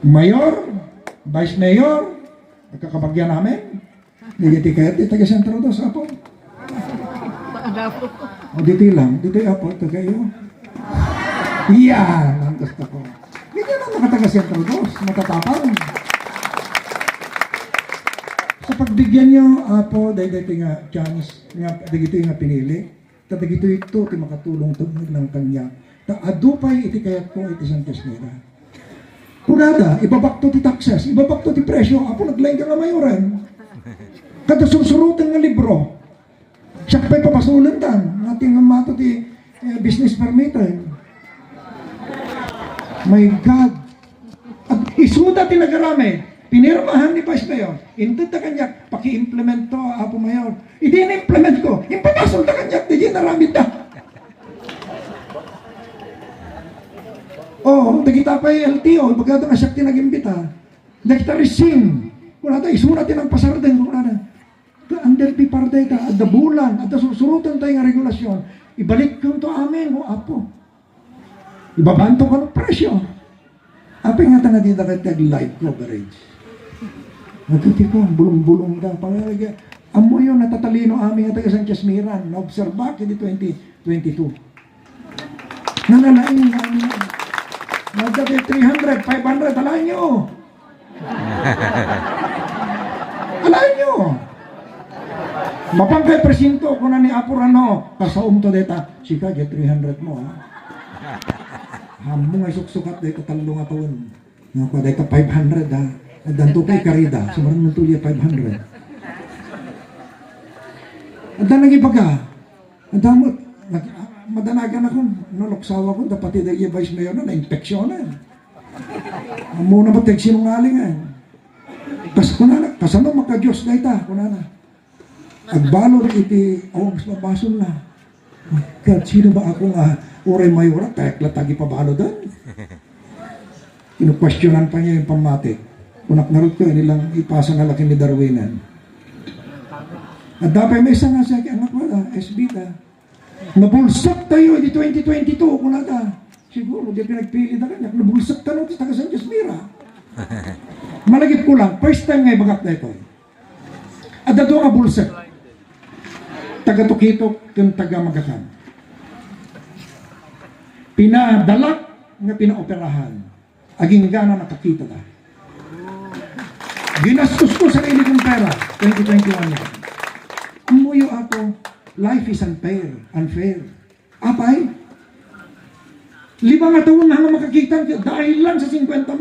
Mayor, Vice Mayor, nagkakabagyan namin. Nagiti kayo, di taga sentro dos, apo. O dito lang, dito apo, ito kayo. Iyan, ang gusto ko. Hindi lang nakataga sentro dos, matatapang. Sa pagbigyan nyo, apo, dahil dito nga chance, dito nga pinili, dito ito, ti makatulong to ng kanya. Adupay, iti kayat ko, iti Santos nila. Punada, ibabak to ti taxes, ibabak to ti presyo, apo naglaing ka nga mayoran. Kada susurutan nga libro, siya pa'y papasulan tan, nating mato ti business permitan. My God! At isuda ti nagarami, pinirmahan ni Vice Mayor, hindi ta kanya, paki-implement to, apo mayor. Hindi na-implement ko, impapasol ta kanya, di naramit ta. Oh, dagita pa yung LTO, bagata nga siya tinagimbita. Dagita resim. Kung nata, isurat din ang pasarden. Kung nata, under piparday ta, at bulan, at susurutan tayo ng regulasyon. Ibalik ko ito amin, o apo. Ibabanto ko ng presyo. Apa nga ta dito ka live coverage. Natuti ko, bulong-bulong da. Pangalagay, amo yun, natatalino amin nga taga Sanchez Miran. Na-observa ka di 2022. Nanalain namin. Nagdabi 300, 500, alain nyo. Alain nyo. Mapangkay presinto kung na ni Apurano, kasaum to deta, sika, get 300 mo, ha? Hamo nga isuksukat deta talong nga taon. Nga pa deta 500, ha? Nagdanto kay Karida, sumaran mo tuloy 500. At nag-ibaga, ang damot, madanagan ako, naluksawa ko, dapat yung Vice Mayor na, na-infeksyonan. Muna ba tayo sinungalingan? Kasama maka-Diyos na ita, kunana. Agbalo na iti, mas mabasol na. My God, sino ba ako nga, Uray Mayora, kaya klatagi pabalo doon? Inu-questionan pa niya yung pamatik. Kunak narot ko, inilang ipasa na laki ni Darwinan. At dapat may isa nga sa anak mo, SB ta. Nabulsak tayo di 2022 kung nata. Siguro, di pinagpili na kanya. Nabulsak tayo sa taga Sanchez Mira. Malagip ko lang, first time nga ibagak na ito. At dato nga bulsak. Taga Tukitok, kung taga Magakan. Pinadalak nga pinaoperahan. Aging gana nakakita ta. Ginastos ko sa sarili kong pera, 2021. Amuyo ako, life is unfair. Apay, 5 na taon na makakita dahil lang sa 50,000.